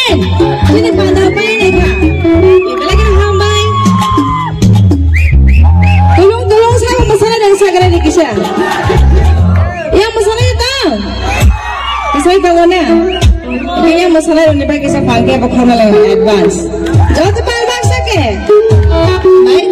Ken, sini pada apa ini kak? Ibu lagi hambai. Tolong saya masalah dari segala di kisah. Yang masalah itu, kisah itu mana? Kayaknya masalah ini pakai kisah pakai apa karena lewat advance. Jauh tu advance ke? Baik.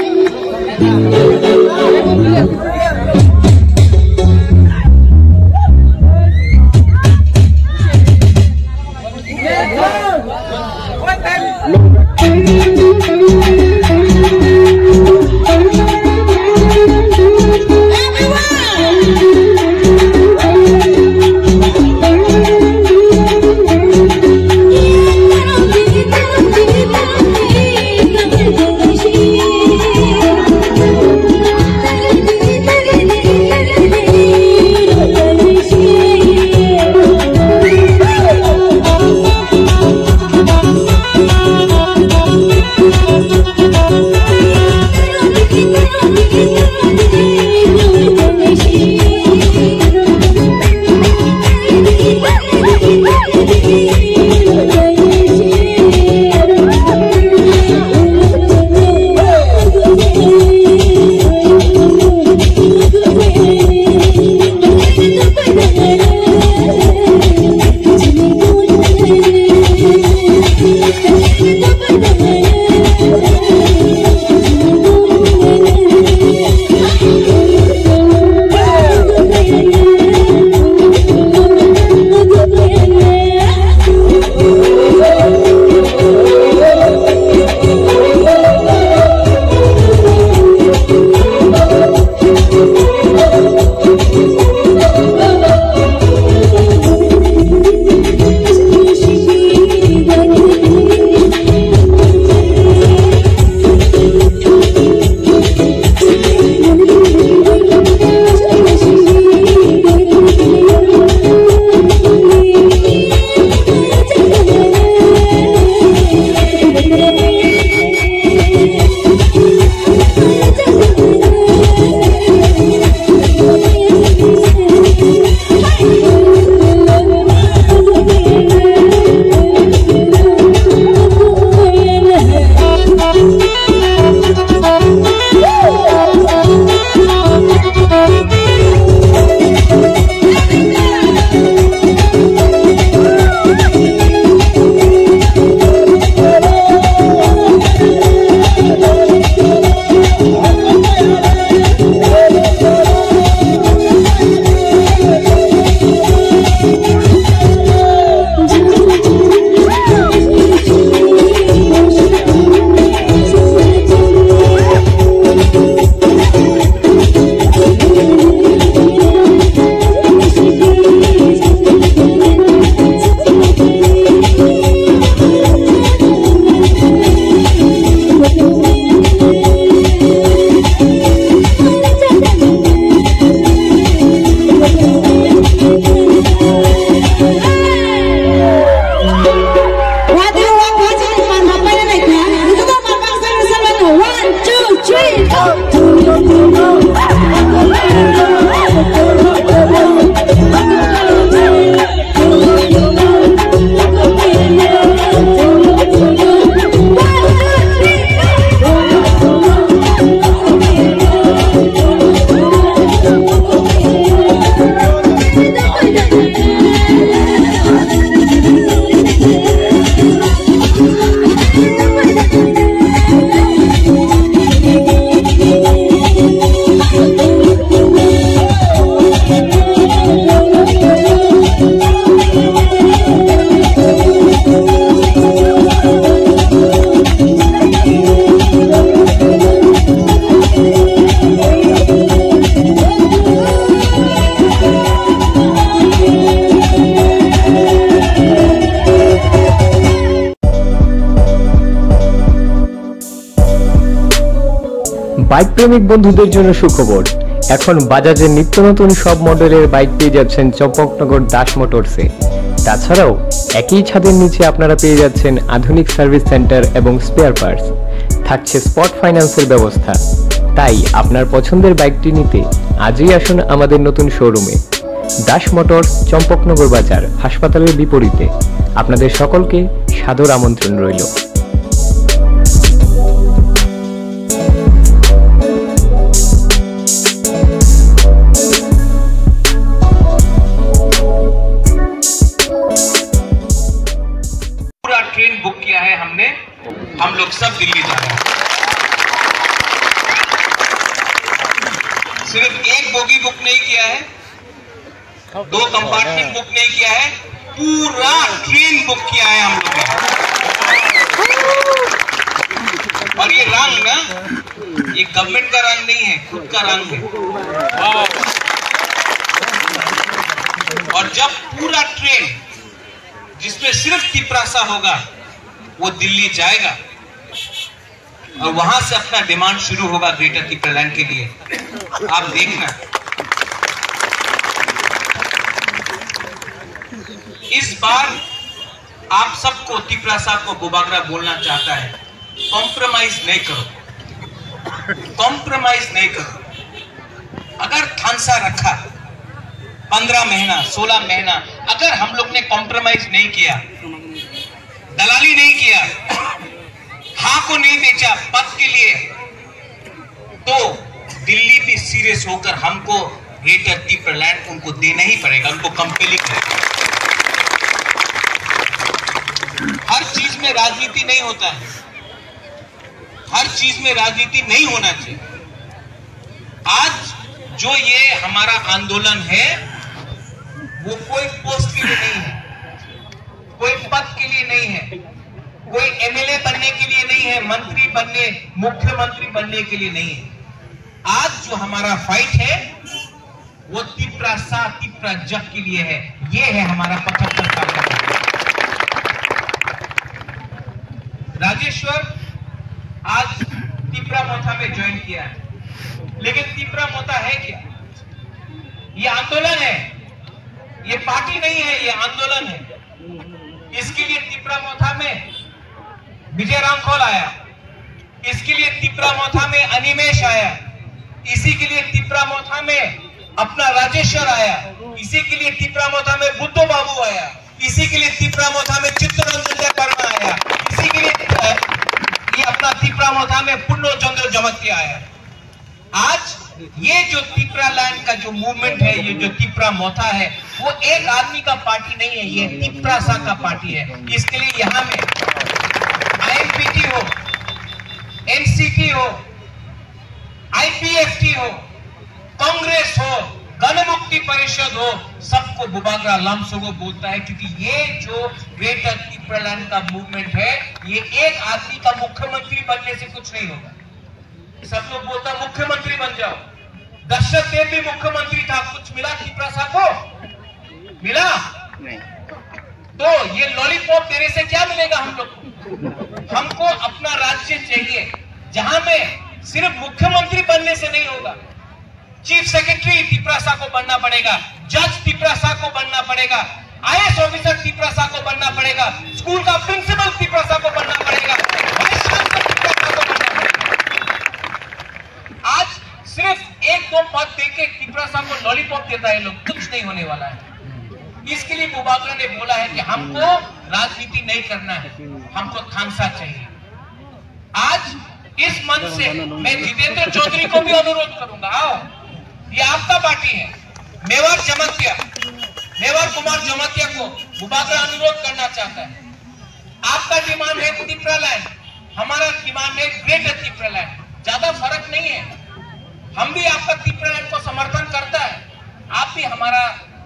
Bike প্রেমিক বন্ধুদের জন্য সুখবর, এখন বাজাজের নিত্য নতুন সব মডেলের bike পেয়ে যাচ্ছেন চম্পকনগর দাস মোটরসে। তাছাড়াও একই ছাদের নিচে আপনারা পেয়ে যাচ্ছেন আধুনিক সার্ভিস সেন্টার এবং স্পেয়ার পার্টস, থাকছে স্পট ফাইন্যান্সের ব্যবস্থা। তাই আপনার পছন্দের বাইকটি নিতে আজই আসুন আমাদের নতুন শোরুমে। দাস মোটরস, চম্পকনগর বাজার, হাসপাতালের বিপরীতে। আপনাদের সকলকে সাদর আমন্ত্রণ রইল। पूरा ट्रेन बुक किया है हमने, हम लोग सब दिल्ली जा रहे हैं। सिर्फ एक बोगी बुक नहीं किया है, 2 कंपार्टमेंट बुक नहीं किया है, पूरा ट्रेन बुक किया है हम लोगों ने। और ये रंग ना, ये गवर्नमेंट का रंग नहीं है, खुद का रंग है। और जब पूरा ट्रेन जिसमें सिर्फ तिपरासा होगा वो दिल्ली जाएगा और वहां से अपना डिमांड शुरू होगा ग्रेटर तिपरालैंड के लिए। आप देखना, इस बार आप सबको तिपरासा को बुबागरा बोलना चाहता है, कॉम्प्रोमाइज नहीं करो, कॉम्प्रोमाइज नहीं करो। अगर थानसा रखा 15 महीना 16 महीना, अगर हम लोग ने कॉम्प्रोमाइज नहीं किया, दलाली नहीं किया, हाँ को नहीं बेचा पद के लिए, तो दिल्ली भी सीरियस होकर हमको ग्रेटर तिपरालैंड उनको देना ही पड़ेगा, उनको कंपेलिंग करेगा। हर चीज में राजनीति नहीं होता है, हर चीज में राजनीति नहीं होना चाहिए। आज जो ये हमारा आंदोलन है वो कोई पोस्ट के लिए नहीं है, कोई पद के लिए नहीं है, कोई एमएलए बनने के लिए नहीं है, मंत्री बनने, मुख्यमंत्री बनने के लिए नहीं है। आज जो हमारा फाइट है वो तिपरासा तिपराजक के लिए है। ये है हमारा 75 साल का। राजेश्वर आज तिपरा मोथा में ज्वाइन किया है, लेकिन तिपरा मोथा है क्या? ये आंदोलन है, ये पार्टी नहीं है, ये आंदोलन है। इसके लिए तिपरा मोथा में विजय रामखोल आया, इसके लिए तिपरा मोथा में अनिमेश आया, इसी के लिए तिपरा मोथा में अपना राजेश्वर आया, इसी के लिए तिपरा मोथा में बुद्धो बाबू आया, इसी के लिए तिपरा मोथा में चित्तरंजन वर्मा आया, इसी के लिए ये अपना तिपरा मोथा में पुन्नो चंद्र जमतिया आया। आज ये जो तिपरालैंड का जो मूवमेंट है, ये जो तिपरा मोथा है, वो एक आदमी का पार्टी नहीं है, ये तिपरासा का पार्टी है। इसके लिए यहां में आईएमपीटी हो, एनसीटी हो, आईपीएफटी हो, कांग्रेस हो, गणमुक्ति परिषद हो, सबको बुबागरा लम्सोगो बोलता है, क्योंकि ये जो ग्रेटर तिपरालैंड का मूवमेंट है, ये एक आदमी का मुख्यमंत्री बनने से कुछ नहीं होगा। सब लोग बोलता मुख्यमंत्री बन जाओ। दशरथ देव भी मुख्यमंत्री था, कुछ मिला तिपरासा को? मिला नहीं। तो ये लॉलीपॉप देने से क्या मिलेगा हम लोग? हमको अपना राज्य चाहिए जहां में सिर्फ मुख्यमंत्री बनने से नहीं होगा, चीफ सेक्रेटरी तिपरासा को बनना पड़ेगा, जज तिपरासा को बनना पड़ेगा, आईएएस ऑफिसर तिपरासा को बनना पड़ेगा, स्कूल का प्रिंसिपल तिपरासा को बनना पड़ेगा, वाइस चांसलर तिपरासा को बनना पड़ेगा। आज सिर्फ 1-2 पद देके तिपरासा को लॉलीपॉप देता है लोग, कुछ नहीं होने वाला है। इसके लिए बुबागरा ने बोला है कि हमको राजनीति नहीं करना है, हमको थानसा चाहिए। आज इस मंच से मैं जितेंद्र चौधरी को भी अनुरोध करूंगा, आओ, ये आपका पार्टी है, मेवाड़ कुमार जमातिया को बुबागरा अनुरोध करना चाहता है। आपका डिमांड है तिपरालैंड, हमारा डिमांड है ग्रेटर तिपरालैंड, ज्यादा फर्क नहीं है। हम भी आपका तिपरालैंड को समर्थन करता है, आप भी हमारा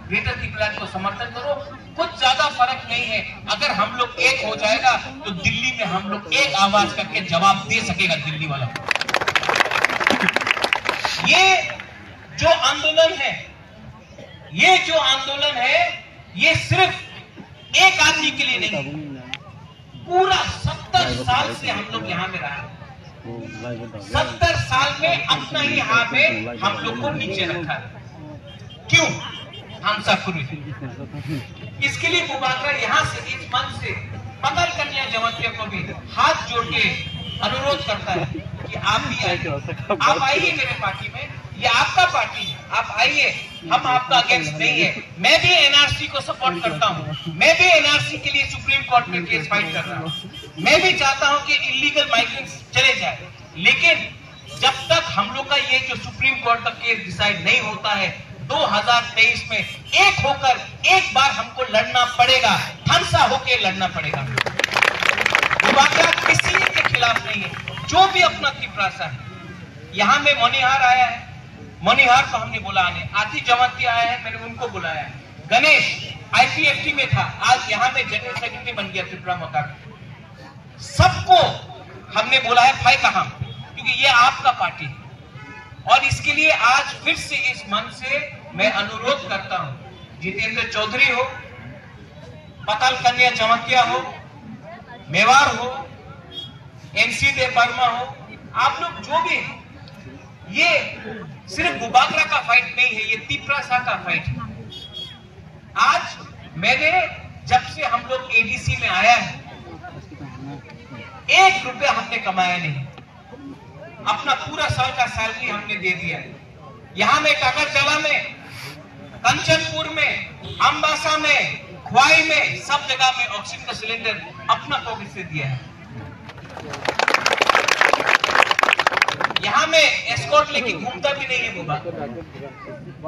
ग्रेटर तिपरालैंड को समर्थन करो, कुछ ज्यादा फर्क नहीं है। अगर हम लोग एक हो जाएगा तो दिल्ली में हम लोग एक आवाज करके जवाब दे सकेगा दिल्ली वाला। ये जो आंदोलन है, ये सिर्फ एक आदमी के लिए नहीं है, पूरा 70 साल से हम लोग यहाँ में रहा है। 70 साल में अपना ही यहाँ पे हम लोग को नीचे रखा है। क्यों? इसके लिए बुबागरा यहाँ से, इस मंच से पकड़ कन्या जमातिया को भी हाथ जोड़ के अनुरोध करता है कि आप भी आइए, आप आइए मेरे पार्टी में, ये आपका पार्टी है, आप आइए, हम आपका अगेंस्ट नहीं है। मैं भी एनआरसी को सपोर्ट करता हूँ, मैं भी एनआरसी के लिए सुप्रीम कोर्ट में केस फाइट कर रहा हूँ। मैं भी चाहता हूँ कि इलीगल माइग्रेंट्स चले जाए, लेकिन जब तक हम लोग का ये जो सुप्रीम कोर्ट का केस डिसाइड नहीं होता है, 2023 में एक होकर एक बार हमको लड़ना पड़ेगा, ठनसा होके लड़ना पड़ेगा। बुबागरा किसी के खिलाफ नहीं है, जो भी अपना तिपरासा है। यहाँ में मनिहार आया है, मनिहार को हमने बोला आने, आती जमाती आया है, मैंने उनको बुलाया है। गणेश आईपीएफटी में था, आज यहाँ में जनरल सेक्रेटरी बन गया त्रिपुरा मोता। सबको हमने बोला है भाई कहां, क्योंकि ये आपका पार्टी है। और इसके लिए आज फिर से इस मंच से मैं अनुरोध करता हूं, जितेंद्र चौधरी हो, पताल कन्या चमकिया हो, मेवार हो, एनसी देव वर्मा हो, आप लोग जो भी हैं, ये सिर्फ बुबागरा का फाइट नहीं है, ये तिपरासा का फाइट है। आज मैंने जब से हम लोग एडीसी में आया है, 1 रुपया हमने कमाया नहीं, अपना पूरा साल का सैलरी हमने दे दिया है। यहां में टाकरचला में, कंचनपुर में, अम्बासा में, ख्वाई में, सब जगह में ऑक्सीजन का सिलेंडर अपना पॉकेट से दिया है। यहां में एस्कॉर्ट लेके घूमता भी नहीं है बुबा।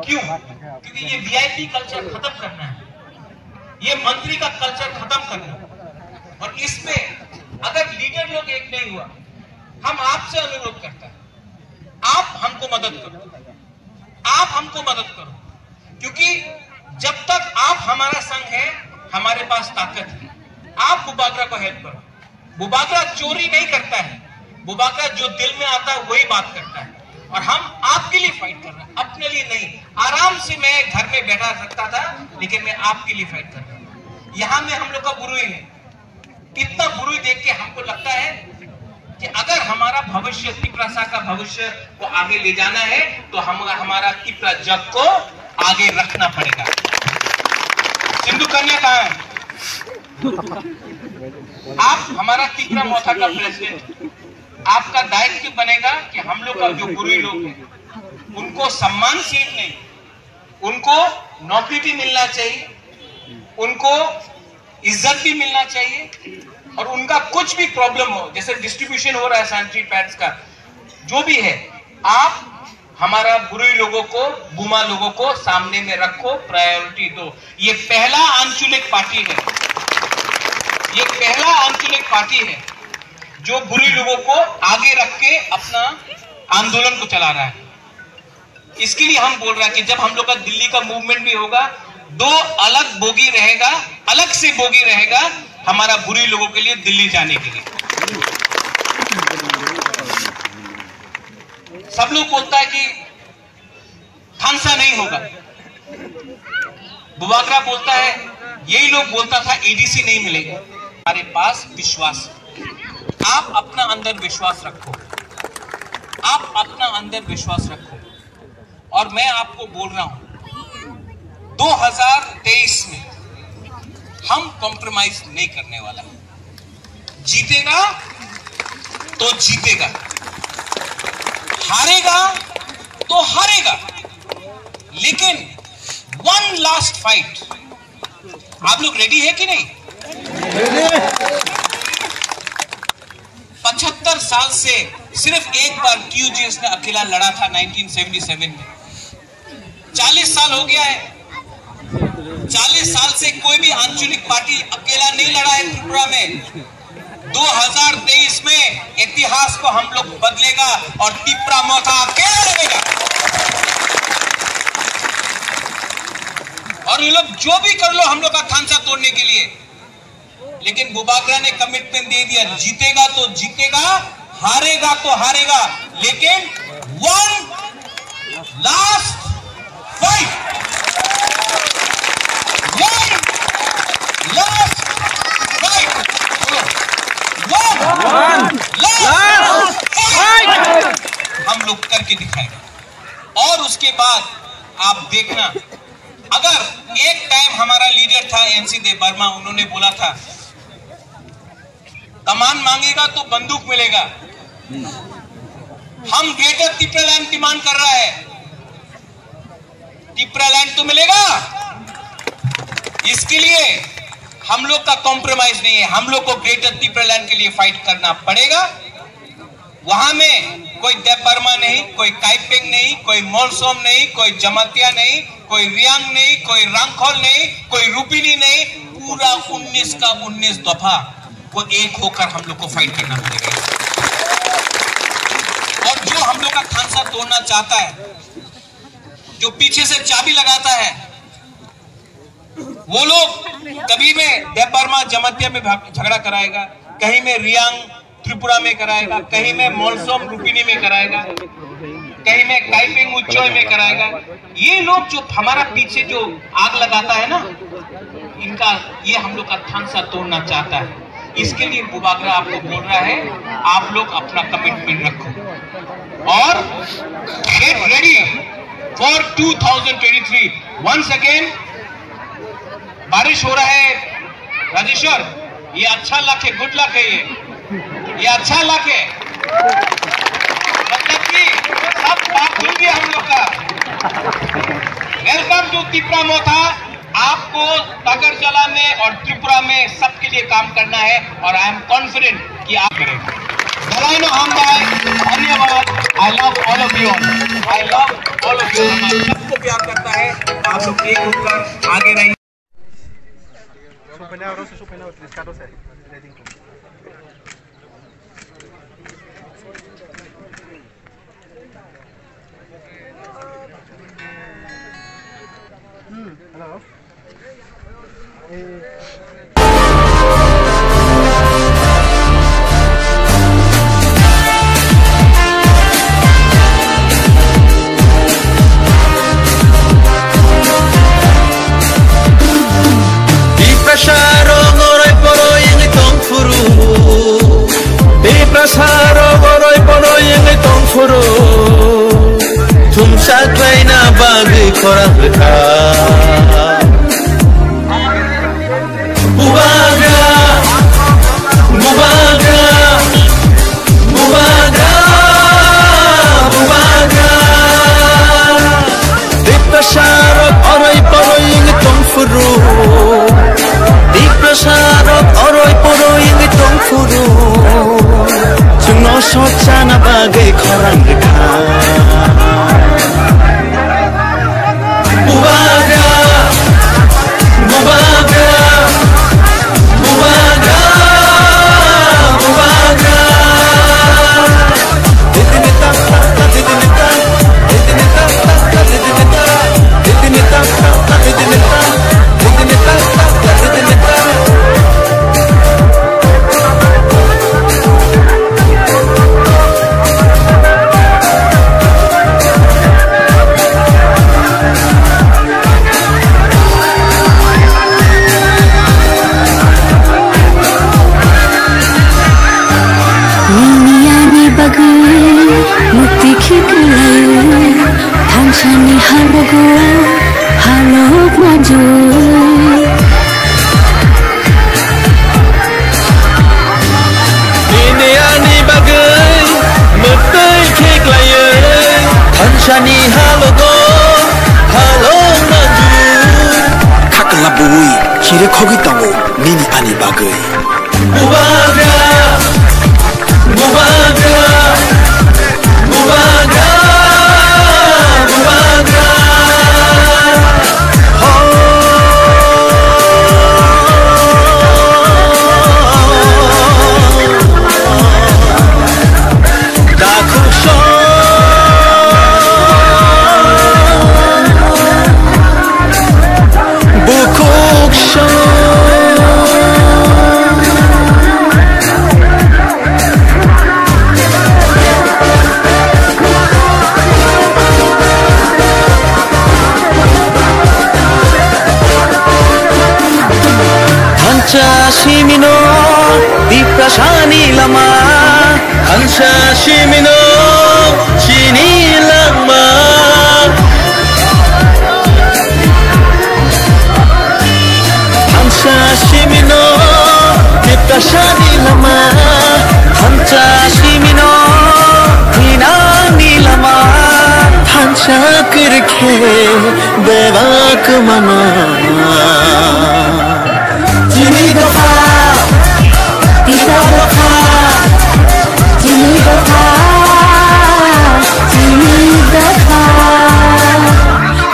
क्यों? क्योंकि ये वीआईपी कल्चर खत्म करना है, ये मंत्री का कल्चर खत्म करना है। और इसमें अगर लीडर लोग एक नहीं हुआ, हम आपसे अनुरोध करते हैं, आप हमको मदद करो, आप हमको मदद करो, क्योंकि जब तक आप हमारा संग है, हमारे पास ताकत है। आप बुबागरा को हेल्प करो। बुबागरा चोरी नहीं करता है, बुबागरा जो दिल में आता है वही बात करता है। और हम आपके लिए फाइट कर रहे हैं, अपने लिए नहीं। आराम से मैं घर में बैठा सकता था, लेकिन मैं आपके लिए फाइट कर रहा हूं। यहां में हम लोग का बुरुई है, इतना बुरुई देख के हमको लगता है कि अगर हमारा भविष्य, तिपरासा का भविष्य को आगे ले जाना है, तो हमारा तिपरा जग को आगे रखना पड़ेगा। सिंधु कन्या कहां है? आप हमारा तिपरा मोथा का प्रेसिडेंट, आपका दायित्व बनेगा कि हम लोग का जो बुरुई लोग हैं, उनको सम्मान सीट नहीं, उनको नौकरी भी मिलना चाहिए, उनको इज्जत भी मिलना चाहिए। और उनका कुछ भी प्रॉब्लम हो, जैसे डिस्ट्रीब्यूशन हो रहा है सैनिटरी पैड्स का, जो भी है, आप हमारा बुरुई लोगों को, बुमा लोगों को सामने में रखो, प्रायोरिटी दो। ये पहला आंचलिक पार्टी है, ये पहला आंचलिक पार्टी है जो बुरुई लोगों को आगे रख के अपना आंदोलन को चला रहा है। इसके लिए हम बोल रहे हैं कि जब हम लोग का दिल्ली का मूवमेंट भी होगा, 2 अलग बोगी रहेगा, अलग से बोगी रहेगा हमारा बुरुई लोगों के लिए दिल्ली जाने के लिए। सब लोग बोलता है कि थानसा नहीं होगा, बुबागरा बोलता है, यही लोग बोलता था एडीसी नहीं मिलेगा। हमारे पास विश्वास, आप अपना अंदर विश्वास रखो, आप अपना अंदर विश्वास रखो। और मैं आपको बोल रहा हूं, 2023 में हम कॉम्प्रोमाइज नहीं करने वाला। जीतेगा तो जीतेगा, हारेगा तो हारेगा, लेकिन 1 लास्ट फाइट। आप लोग रेडी है कि नहीं? 75 साल से सिर्फ एक बार टीयूजीएस ने अकेला लड़ा था 1977 में। 40 साल हो गया है, 40 साल से कोई भी आंचलिक पार्टी अकेला नहीं लड़ा है त्रिपुरा में। 2023 में इतिहास को हम लोग बदलेगा और तिपरा मोथा अकेला लड़ेगा। और ये लोग जो भी कर लो हम लोग का थानसा तोड़ने के लिए, लेकिन बुबागरा ने कमिटमेंट दे दिया, जीतेगा तो जीतेगा, हारेगा तो हारेगा, लेकिन 1 last fight, 1 last fight, 1 last fight हम लोग करके दिखाएंगे। और उसके बाद आप देखना, अगर एक टाइम हमारा लीडर था एनसी देव वर्मा, उन्होंने बोला था कमान मांगेगा तो बंदूक मिलेगा। हम ग्रेटर तिपरालैंड डिमांड कर रहा है, तिप्रालैंड तो मिलेगा। इसके लिए हम लोग का कॉम्प्रोमाइज नहीं है, हम लोग को ग्रेटर तिप्रालैंड के लिए फाइट करना पड़ेगा। वहां में कोई देबबर्मा नहीं, कोई काइपेंग नहीं, कोई मोलसोम नहीं, कोई जमातिया नहीं, कोई रियांग नहीं, कोई रांगखोल नहीं, कोई रुपिनी नहीं, पूरा 19 का 19 दफा को एक होकर हम लोग को फाइट करना पड़ेगा। और जो हम लोग का खानसा तोड़ना चाहता है, जो पीछे से चाबी लगाता है, वो लोग कभी में देबबर्मा जमातिया में झगड़ा कराएगा, कहीं में रियांग त्रिपुरा में कराएगा, कहीं में मोलसोम रुपिनी में कराएगा, कहीं में काइपेंग उच्चोय में कराएगा। ये लोग जो हमारा पीछे जो आग लगाता है ना, इनका ये हम लोग का खानसा तोड़ना चाहता है। इसके लिए बुबागरा आपको बोल रहा है, आप लोग अपना कमिटमेंट रखो और get ready for 2023। Once again बारिश हो रहा है राजेश्वर, ये अच्छा लक है, गुड लक है, ये अच्छा लक है, मतलब कि सब बात खुल गया हम लोग का। वेलकम टू तिप्रा मोथा। आपको तागरजला में और त्रिपुरा में सबके लिए काम करना है और आई एम कॉन्फिडेंट कि आप करेंगे। दलाइनो हम भाई, धन्यवाद। I love all of you, I love all of you. सबको प्यार करता है, आप लोग एक होकर आगे रहिए। Hello. Sochana bagai khorang rekha Bubaga Bubaga Bubaga Bubaga Didinita Didinita Didinita Didinita Didinita Didinita Didinita Didinita Tanshani harago halok maju Ini ani bagai mutai keklaye Tanshani harago halok maju Kakalabui kire kogi tango nini pani bagai Bubaga Bubaga Bubaga Shimino Diprashani lama Hansha Shimino Shini lama Hansha Shimino Diprashani lama Hansha Shimino Hinani lama Hansha রেখে বেবাক মানা চিনি দফা তিতা দফা চিনি দফা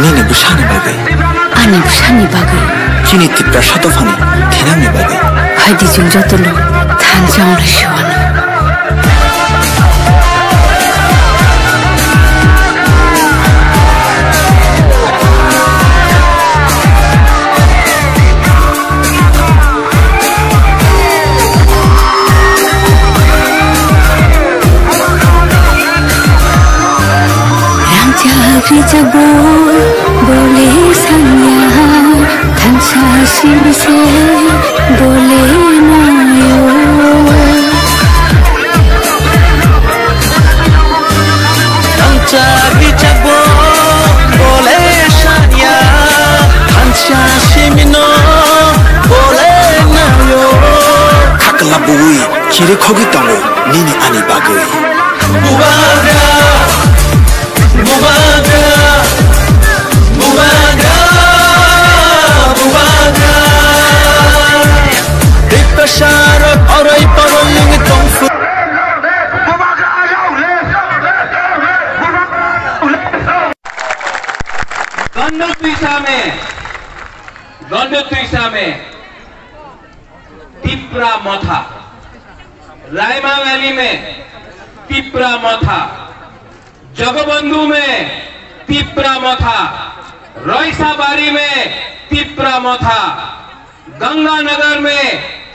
Nini bushani bagai Ani bushani bagai Kini tipra shatofani Thenami bagai Haidi jung jotolo Than jaung la shiwana Jabo bole sanya thansa sim se bole nayo thansa jabo bole sanya thansa sim no bole nayo khakla bui chire khogi tango nini ani bagai bubaga Bubaga, Bubaga, Bubaga. Dikta sharak orai parong tongfu. गंडोत्रिसा में तिप्रा मथा, Raima valley में तिप्रा मथा, जगबंधु में तिप्रा मथा, रईसाबारी में तिप्रा मथा, गंगानगर में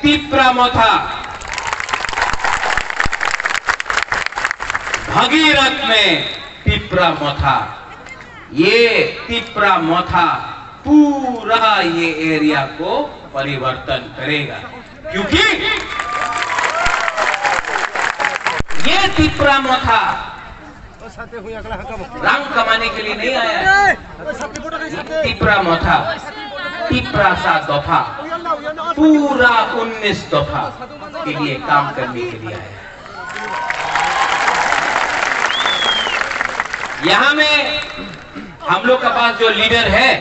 तिप्रा मथा, भगीरथ में तिप्रा मथा। ये तिप्रा मथा पूरा ये एरिया को परिवर्तन करेगा, क्योंकि ये तिप्रा मथा रंग कमाने के लिए नहीं आया है। तिप्रा मथा, तिप्रा सा दफा पूरा 19 दफा के लिए काम करने के लिए आया है। यहां में हम लोग के पास जो लीडर है,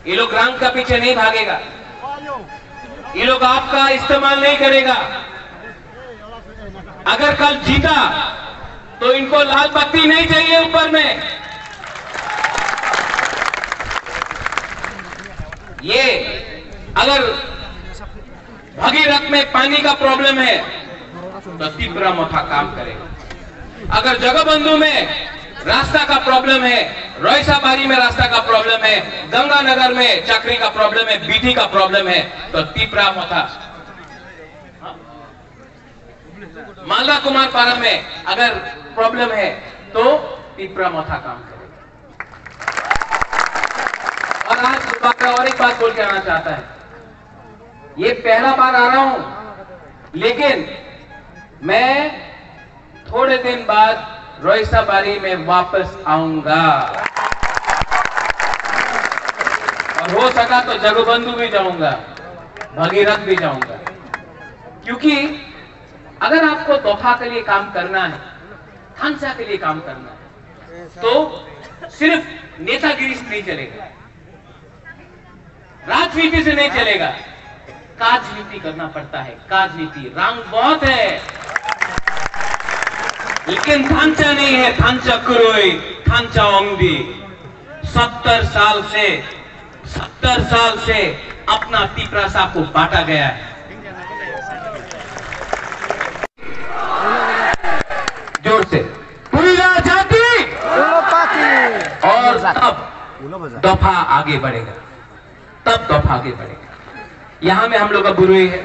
ये लोग रंग का पीछे नहीं भागेगा, ये लोग आपका इस्तेमाल नहीं करेगा। अगर कल जीता तो इनको लाल बत्ती नहीं चाहिए ऊपर में। ये अगर भगीरथ में पानी का प्रॉब्लम है तो तिप्रा मथा काम करेगा। अगर जगबंधु में रास्ता का प्रॉब्लम है, रईसाबारी में रास्ता का प्रॉब्लम है, गंगानगर में चक्री का प्रॉब्लम है, बीटी का प्रॉब्लम है, तो तिप्रा मथा। मालदा कुमारपारा में अगर प्रॉब्लम है तो तिप्रा मथा काम करेगा। और आज और एक बात बोल के आना चाहता है, ये पहला बार आ रहा हूं, लेकिन मैं थोड़े दिन बाद रईसाबारी में वापस आऊंगा और हो सका तो जगबंधु भी जाऊंगा, भगीरथ भी जाऊंगा। क्योंकि अगर आपको दफा के लिए काम करना है, थानसा के लिए काम करना है, तो सिर्फ नेतागिरी से नहीं चलेगा, राजनीति से नहीं चलेगा, काजनीति करना पड़ता है। काजनीति रंग बहुत है लेकिन थांचा नहीं है। थांचा कुरोई, थांचा ओंगदी। 70 साल से अपना तिप्रासा को बांटा गया है। जोर से पूरी जाति और तब दफा आगे बढ़ेगा, तब दफा आगे बढ़ेगा। यहां में हम लोग का बुरुई है,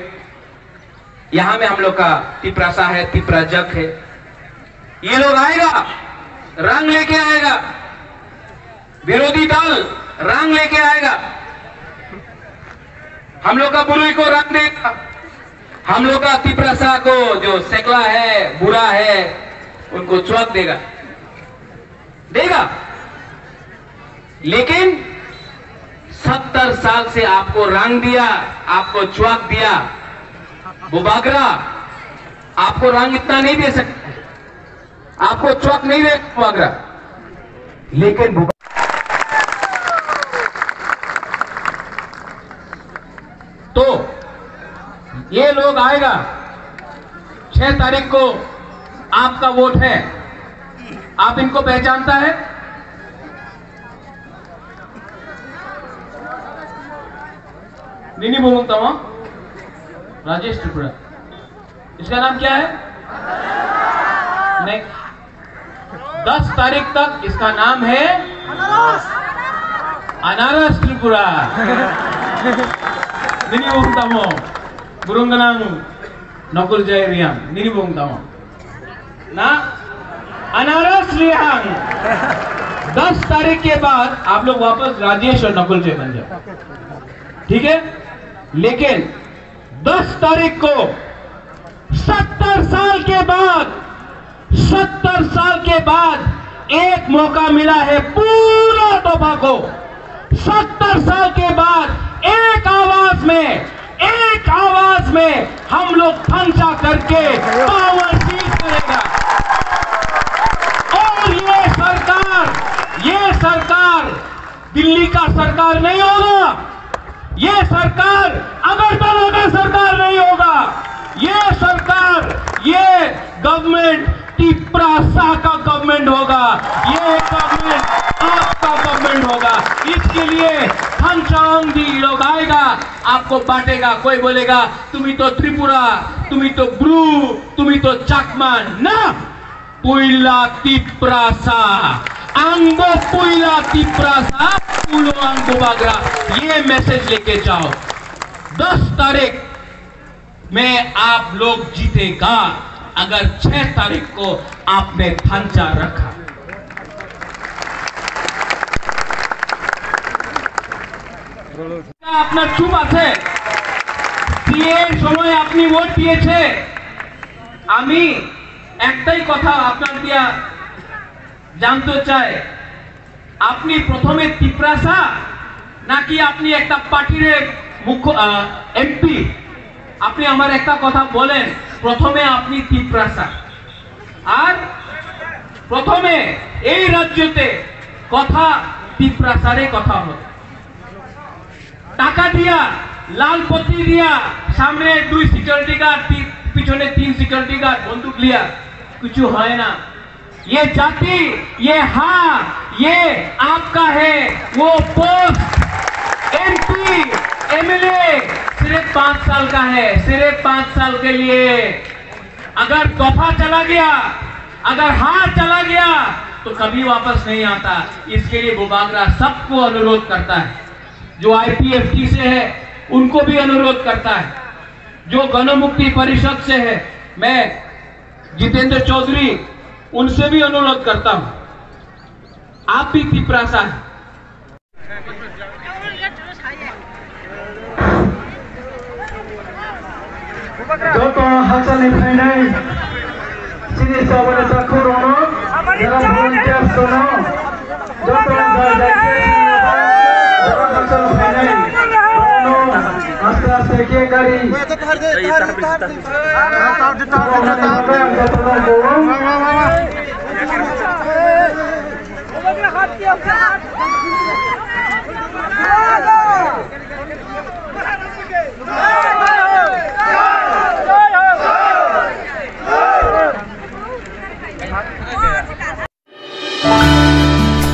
यहां में हम लोग का तिप्रासा है, तिप्रा जग है। ये लोग आएगा, रंग लेके आएगा, विरोधी दल रंग लेके आएगा, हम लोग का बुरुई को रंग देगा, हम लोग का तिप्रासा को जो सेकला है, बुरा है, उनको चौक देगा। लेकिन 70 साल से आपको रंग दिया, आपको चौक दिया, बुबागरा आपको रंग इतना नहीं दे सकता, आपको चौक नहीं दे बुबागरा। लेकिन तो ये लोग आएगा 6 तारीख को, आपका वोट है, आप इनको पहचानता है? नहीं बोलता हूं, राजेश त्रिपुरा, इसका नाम क्या है? नहीं, 10 तारीख तक इसका नाम है अनारस त्रिपुरा। नहीं बोलता हूं, बुरुंगनांग नकुल जय रियांग, नहीं बोलता हूं ना, अनारस रियांग। 10 तारीख के बाद आप लोग वापस राजेश और नकुल जय बन जाओ, ठीक है? लेकिन 10 तारीख को 70 साल के बाद, 70 साल के बाद एक मौका मिला है पूरा तोबा को। 70 साल के बाद एक आवाज में हम लोग खंचा करके पावर सीज करेगा। और ये सरकार दिल्ली का सरकार नहीं होगा, ये सरकार अगरतला का सरकार नहीं होगा, ये सरकार, ये गवर्नमेंट तिप्रासा का गवर्नमेंट होगा, ये गवर्नमेंट आपका गवर्नमेंट होगा। इसके लिए खंचांगी लोग आएगा, आपको बांटेगा। कोई बोलेगा तुम ही तो त्रिपुरा, तुम ही तो ब्रू, तुम ही तो चाकमान ना, पुइला तिप्रासा, आंगो पुइला तिप्रासा, पुलो आंगो बागरा, ये मैसेज लेके जाओ। 10 तारीख में आप लोग जीतेगा अगर 6 तारीख को आपने थांचा रखा। আপনার চুপ আছে, বিয়ের সময় আপনি ভোট দিয়েছে। আমি একটাই কথা আপনার দিয়া জানতে চাই, আপনি প্রথমে তিপ্রাসা নাকি আপনি একটা পার্টির মুখ্য এমপি? আপনি আমার একটা কথা বলেন, প্রথমে আপনি তিপ্রাসা, আর প্রথমে এই রাজ্যতে কথা তিপ্রাসারে কথা হবে। টাকা দিয়া, লাল পত্তি দিয়া, সামনে 2 সিকিউরিটি গার্ড, পিছনে 3 সিকিউরিটি গার্ড বন্দুক লিয়া কিছু হয় না। ये जाति, ये हाँ, ये आपका है। वो पोस्ट एमपी एमएलए सिर्फ 5 साल का है, सिर्फ 5 साल के लिए। अगर तोहफा चला गया, अगर हार चला गया तो कभी वापस नहीं आता। इसके लिए बुबागरा सबको अनुरोध करता है, जो आईपीएफटी से है उनको भी अनुरोध करता है, जो गणमुक्ति परिषद से है, मैं जितेंद्र चौधरी उनसे भी अनुरोध करता हूं, आप भी तिप्रासा है। Joto hasil final, sini sahabat sakrono, dalam volunteer sono, joto hasil final, sono astra seke kari,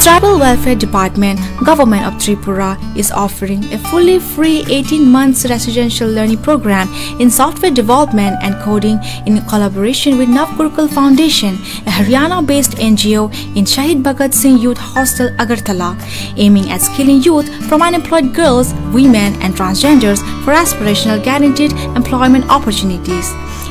Tribal Welfare Department, Government of Tripura is offering a fully free 18 months residential learning program in software development and coding in collaboration with Navgurukul Foundation, a Haryana-based NGO in Shahid Bhagat Singh Youth Hostel, Agartala, aiming at skilling youth from unemployed girls, women and transgenders for aspirational guaranteed employment opportunities.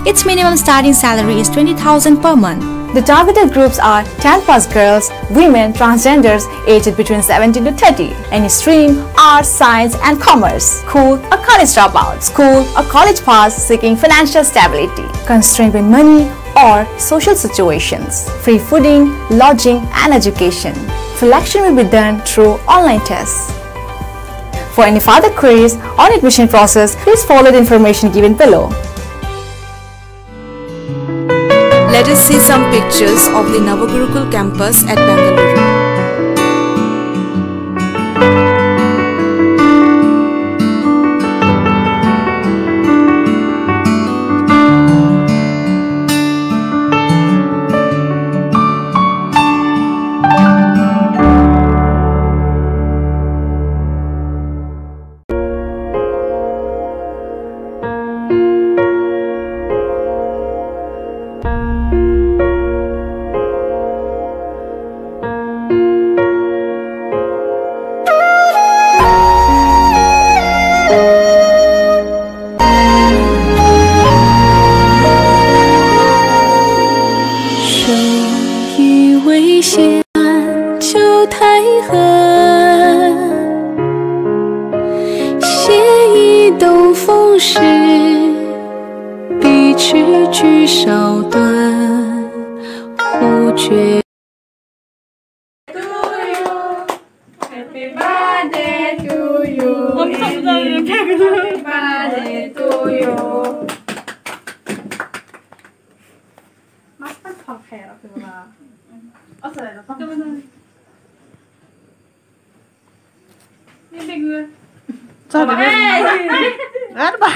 Its minimum starting salary is 20,000 per month. The targeted groups are 10+ girls, women, transgenders aged between 17 to 30. Any stream, arts, science and commerce. School or college dropout. School or college pass seeking financial stability. Constrained with money or social situations. Free fooding, lodging and education. Selection will be done through online tests. For any further queries on admission process, please follow the information given below. Let us see some pictures of the Navagurukul campus at Bengaluru. 危险就太狠，写一东风时，笔直句少断，忽觉。Happy birthday to you. Happy birthday to you. Mas kan pakai apa gimana? Oh sudah, pakai mana? Ini gue. Coba. Apa?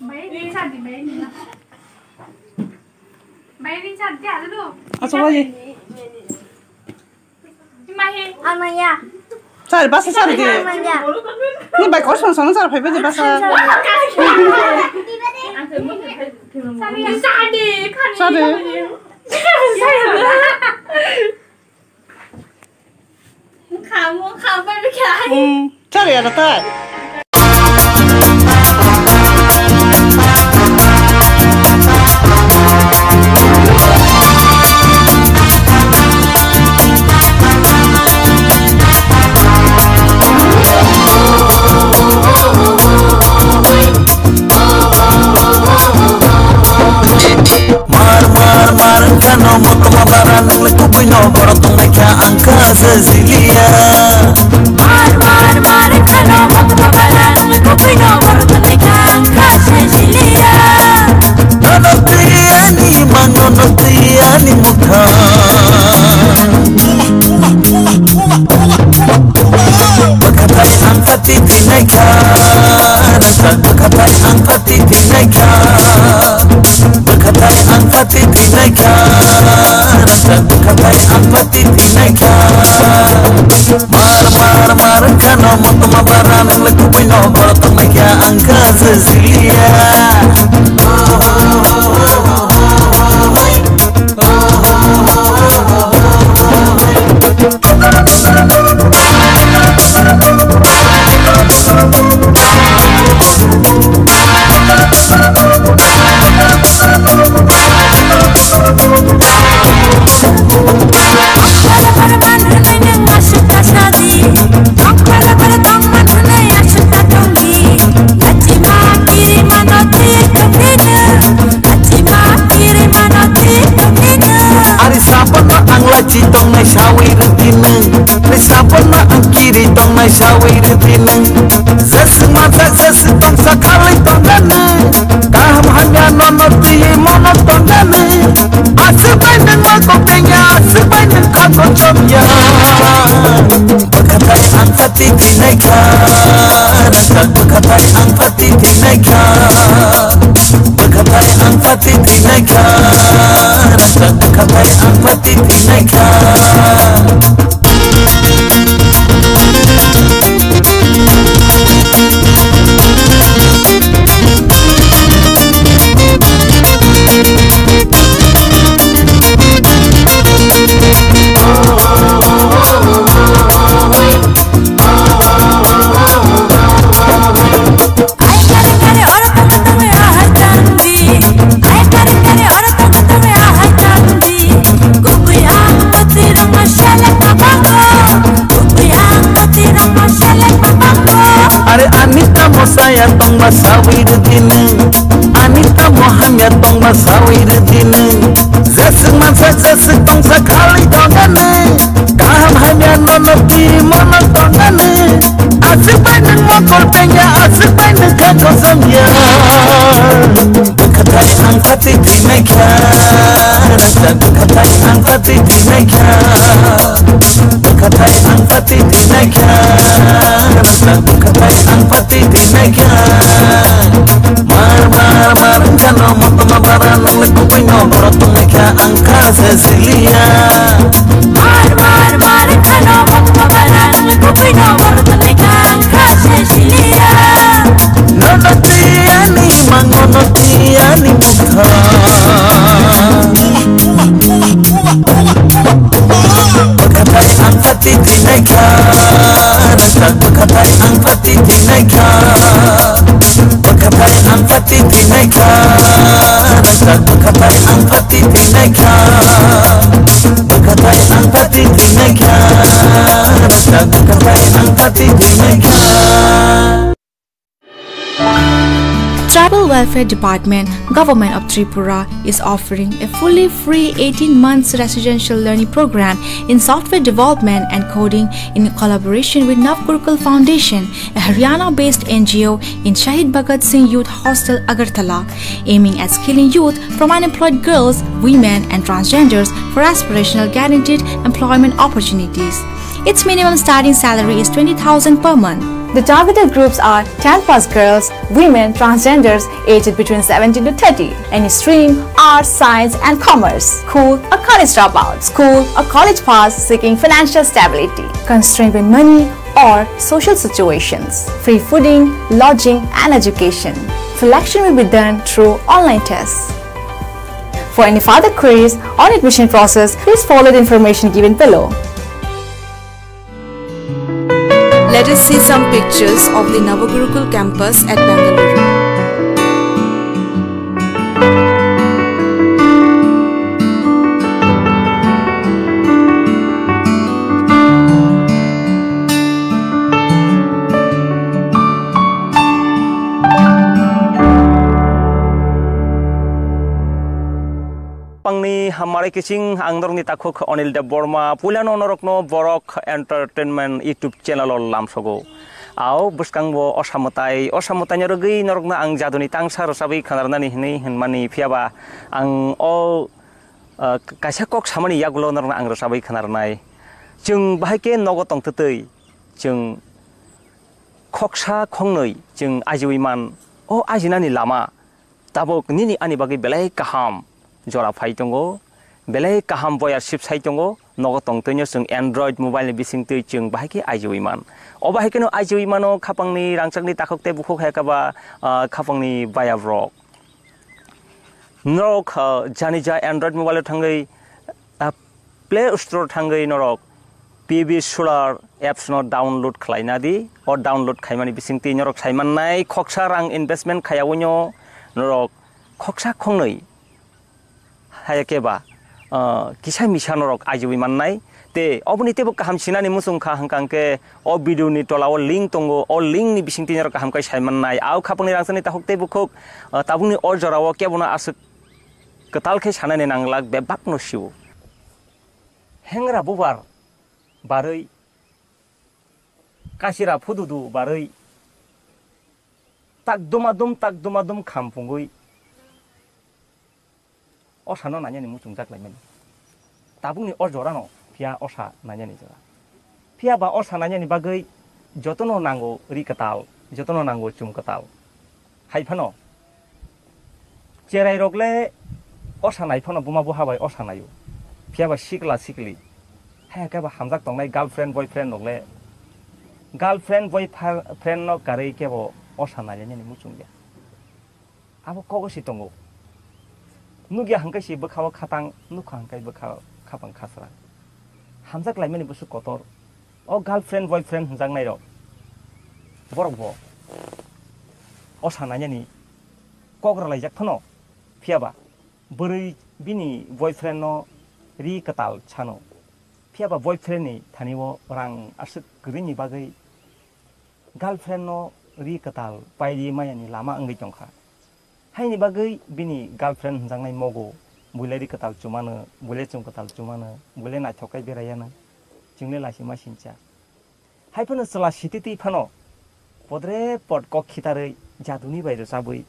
Mainin cantik mainin. Mainin cantik ada dulu. Apa lagi? Amaya. Cari bahasa cari dia. Ini baik kau sama cari apa dia bahasa. Cari. Kamu berkali. Cari ada tak? Kano moto mabaran leku puino borotong naika angka Cecilia. Mar kano moto mabaran leku puino borotong naika angka Cecilia. Nonotiani manonotiani mukha. Bakatai angka titi naika, bakatai angka titi naika. Bakatai angka titi naika, bakatai angka titi naika. Mar kano moto mabaran leku puino borotong naika angka Cecilia. Tong nai sawir tineng, nai sapon na angkiri tong nai sawir tineng. Zes mata zes tong sakali tong dane, kaham hanya nonoti mono tong dane. Asbai neng makoknya, asbai neng kakok jomya. Bakatai angkat titi naika, bakatai angkat titi naika, bakatai angkat titi naika, bakatai angkat titi naika. Saya tong basawir dineng, Anita Muhammad tong basawir dineng. Zeseng masa zeseng tong sekali dongane, kaham hanya nonoti mono dongane. Asik baineng mokol penya, asik baineng kakak samya. Bakatai angkat titi naika, bakatai angkat titi naika, bakatai angkat titi naika, bakatai angkat titi naika. Mar kano moto mabaran leku puino borotong naika angka Cecilia. Mar kano moto mabaran leku puino borotong naika angka Cecilia. Nonotiani mangonotiani mukha. Bakatai angkat titi naika, bakatai angkat titi naika, bakatai angkat titi naika, bakatai angkat titi naika. Welfare Department, Government of Tripura is offering a fully free 18 months residential learning program in software development and coding in collaboration with Navgurukul Foundation, a Haryana-based NGO in Shahid Bhagat Singh Youth Hostel, Agartala, aiming at skilling youth from unemployed girls, women and transgenders for aspirational guaranteed employment opportunities. Its minimum starting salary is 20,000 per month. The targeted groups are 10+ girls, women, transgenders aged between 17 to 30, any stream, arts, science and commerce, school or college dropout, school or college pass seeking financial stability, constrained with money or social situations, free fooding, lodging and education. Selection will be done through online tests. For any further queries on admission process, please follow the information given below. Let us see some pictures of the Navagurukul campus at Bengaluru. Pangni hamare kissing angdorni takuk Anil Dev Burma Pulano Norokno Borok Entertainment YouTube channel lamsogo. Au buskangbo osamutai rogi norokna ang jaduni tangsar sabi khanarnani hini hinmani phiaba ang o kaisa kok samani yagulo norokna ang sabi khanarnai. Jung bahake nogo tongtutui jung khoksa khongnoi jung ajiwiman o ajinani lama tabok nini ani bagi belai kaham Jora Faitongo, Belay Kaham Boya Ship Saitongo, Nogo Tongtonyo Sung Android mobile bising to Chung Bahaki Ajuiman. Obahekano Ajuimano, Kapangni, Rangsangni Takok Buko Hekaba, Kapangni Baya Rock. Norok, Janija Android mobile Tangai, Play Store Tangai Norok, PB Solar apps not download Klainadi or download Kaimani bising to Norok Saimanai, Koksarang investment Kayawino, Norok, Koksa Kongnoi. Hayakeba, Kisha Mishanorok, Ajuwi Manai, the Obunitable Kahamsinani Musumka Hankanke, or Biduni Tola, or Ling Tongo, or Ling Bishintina Kahamka Shaimanai, Au Kapani Ransanita Hoktable Cook, Tabuni Orjara, or Kabuna as Katalke Hanan and Anglak, Bebak no shoe. Hengra Bubar, Barui Kashira Pududu, Barui Tak Dumadum Kampungui. Osa no nanya ni mucung jak lain. Tabung ni orjorano, pia osa nanya ni jora. Pia ba osa nanya ni bagai, jotono nango ri ketal, jotono nango cum ketal. Hai pano. Cerai rogle osa nai pano buma buha bai osa nayu. Pia ba sikli. Hai ka ba hamzak tong nai girlfriend boyfriend rogle. Girlfriend boyfriend no kare ke bo osa nanya ni mucung ya. Abo kogo si tongo. Nugia hangkai si bekawa katang nuka hangkai bekawa kapang kasra. Hamzak lain ni busuk kotor. Oh girlfriend boyfriend hangjang nai ro. Borok bo. Osananya ni kogra lai jak thono. Phiaba buri bini boyfriend no ri katal chano. Phiaba boyfriend ni thaniwo rang asuk grini bagai. Girlfriend no ri katal paidi maya ni lama angai jongkha. Hai ni bagai bini girlfriend hangjang nai mogo. Bule ri katal cumana, bule cum katal cumana, bule na thokai berayana. Jingle lasi masincha. Hai pano selah sititi pano. Podre pod kok kitare jaduni bai sabui.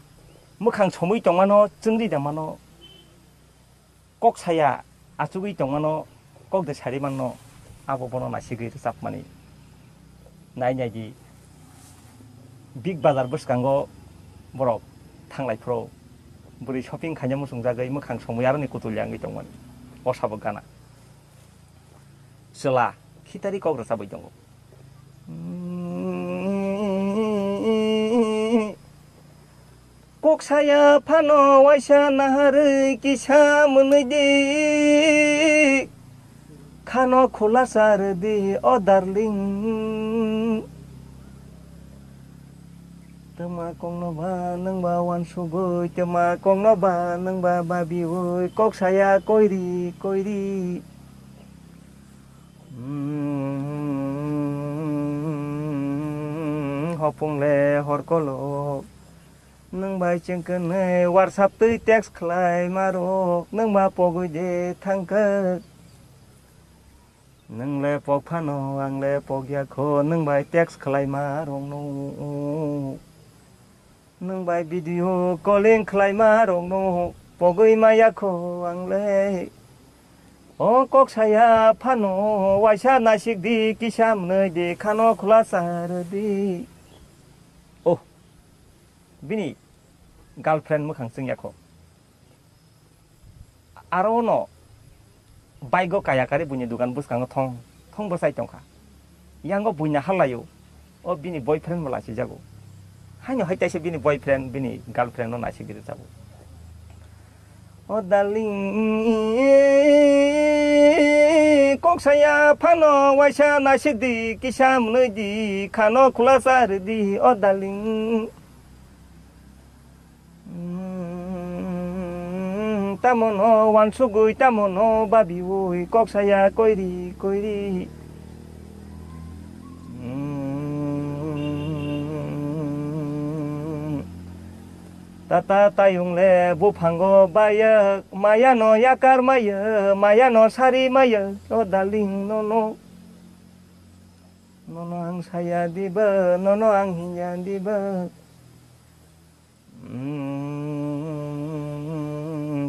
Mukhang chomui tongmano chungri damano. Kok saya achugui tongmano kok de sari manno abo bono nasigi sapmani. Nai nyagi big bazar buskango borok thanglai pro. Buri shopping khanya musung jagai mukhang chomui aroni kutuliangi tongman. Osabo gana. Selah kitari kok sabui tongo. Kok saya pano waisa nahari kisah menedi kano khola sardi oh darling tema kong no ba nang bawan sugoi tema kong no ba nang ba babi oi kok saya koiri hopung le hor kolok nâng bài chân cơn này WhatsApp tới text khai mà rô nâng mà bỏ gửi để thăng cơ nâng lệ bỏ phano ang lệ bỏ gia khô nâng bài text khai mà rô nô nâng bài video calling khai mà rô nô bỏ gửi mà gia khô ang lệ ô cốc saya phano waisa nasik di kisam nơi di khano khula sar di ô bini girlfriend mukhang sing yakho aro no baigo kaya kare bunya dukan buskang thong bosai tongkha yango bunya halayo o bini boyfriend mala si jago hanyo haitai se bini boyfriend bini girlfriend no nasi gitu jago o darling kok saya phano waisa nasi di kisam nơi di khano khula sar di o darling tamono wansugui tamono babi oi kok saya koiri tata tayung le bu phango baya maya no yakar maya no sari maya o darling no ang saya diba no ang hinya diba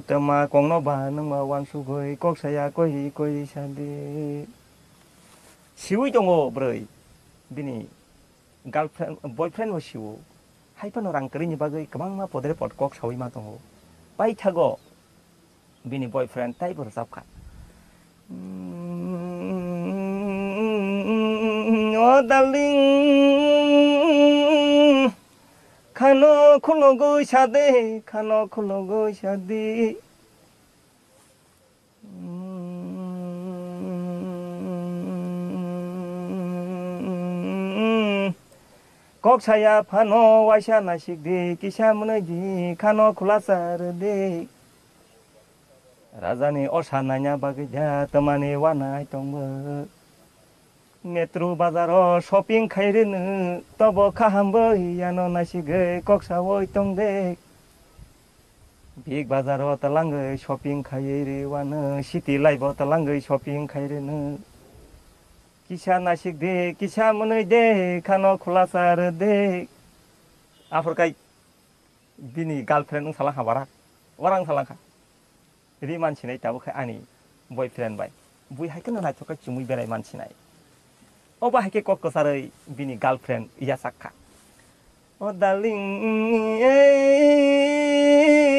tema kong no ba nang ma wan su goi kok saya koi sandi siwi tongo broi bini girlfriend boyfriend wo siwo hai pan orang keri ni bagai kemang ma podre pot kok sawi ma tongo pai thago bini boyfriend tai ber sapka oh darling khano khologo shade kok saya phano waisa nasik de kisamne di khano khulasar de rajani osananya bagja tamani wanai tongba metro bazaro shopping khairenu tobo khambo yano nasige koksa oi tongde big bazaro talangai shopping khaire wana city life talangai shopping khairenu kisa nasik de kisa munai de khano khulasar de afrikai bini girlfriend salah habara orang salah ri mansinai tabu khai ani boyfriend bai bui hai kana na choka chumui berai mansinai oba hake kok sarai bini girlfriend iya sakha oh darling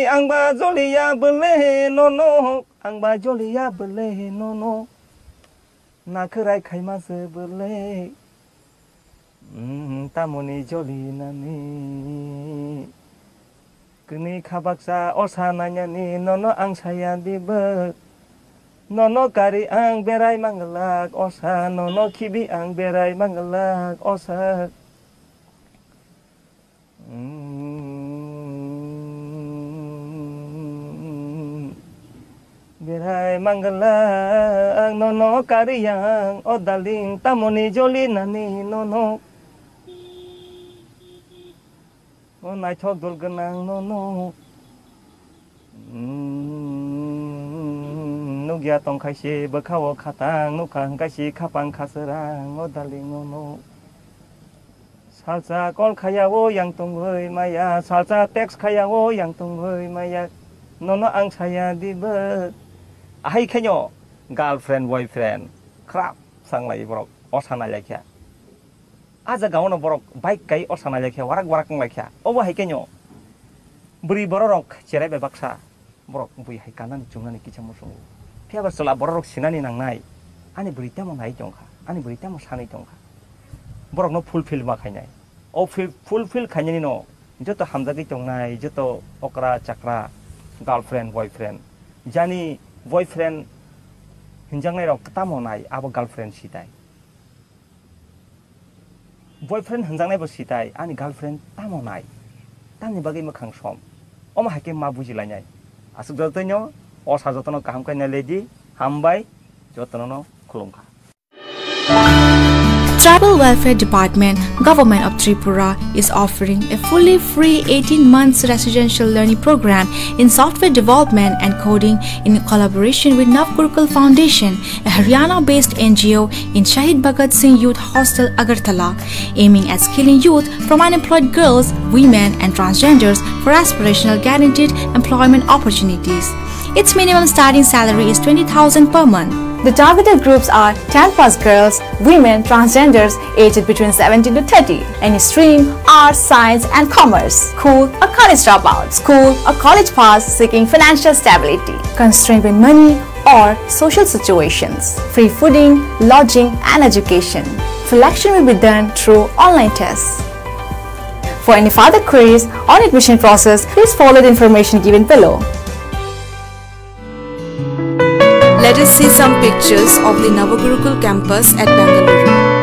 ang ba jolia bele no ang ba jolia bele no na krai khai ma se bele tamoni joli nani kini khabaksa osananya ni no ang saya dibe nono kari ang berai mangelak osa nono kibi ang berai mangelak osa berai mangelak nono kari yang oh darling tamoni joli nani nono oh nai thok dol genang nono nugia tong kaisi bekawo katang nukang kaisi kapang kaserang o darling no salsa kol kayawo yang tunggoi maya salsa teks kayawo yang tunggoi maya nono ang saya dibe ahai kenyo girlfriend boyfriend krap sanglai borok osana lekya aja gawono borok bike kai osana lekya warak lekya obo hai kenyo buri borok cerai bebaksa borok bui hai kanan jungani kichamusung Pihak setelah borok sinani nang nai, ani berita mau nai jongka, ani berita mau sanai jongka. Borok no fulfill makanya, oh fulfill kanya ni no, joto hamzaki jong nai, joto okra cakra, girlfriend boyfriend, jani boyfriend hinjang nai rok ketamo nai, abo girlfriend sitai. Boyfriend hinjang nai bersitai, ani girlfriend tamo nai, tani bagi makang som, oma hakim ma bujilanya, asuk jotonya. Osa jotono kaham kanya lady hambai jotono kulungka. Tribal Welfare Department, Government of Tripura is offering a fully free 18 months residential learning program in software development and coding in collaboration with Navgurukul Foundation, a Haryana-based NGO in Shahid Bhagat Singh Youth Hostel, Agartala, aiming at skilling youth from unemployed girls, women and transgenders for aspirational guaranteed employment opportunities. Its minimum starting salary is 20,000 per month. The targeted groups are 10+ girls, women, transgenders aged between 17 to 30, any stream, arts, science and commerce, school or college dropout, school or college pass seeking financial stability, constrained with money or social situations, free fooding, lodging and education. Selection will be done through online tests. For any further queries on admission process, please follow the information given below. Let us see some pictures of the Navagurukul campus at Bangalore.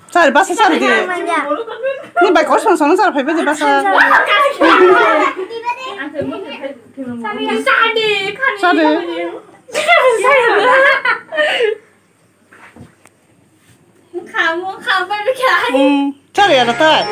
Sari basa sari deh. Ini baik kosong soalnya sari pebe deh basa. Sari. Kamu kapan berkali? Sari ada tak?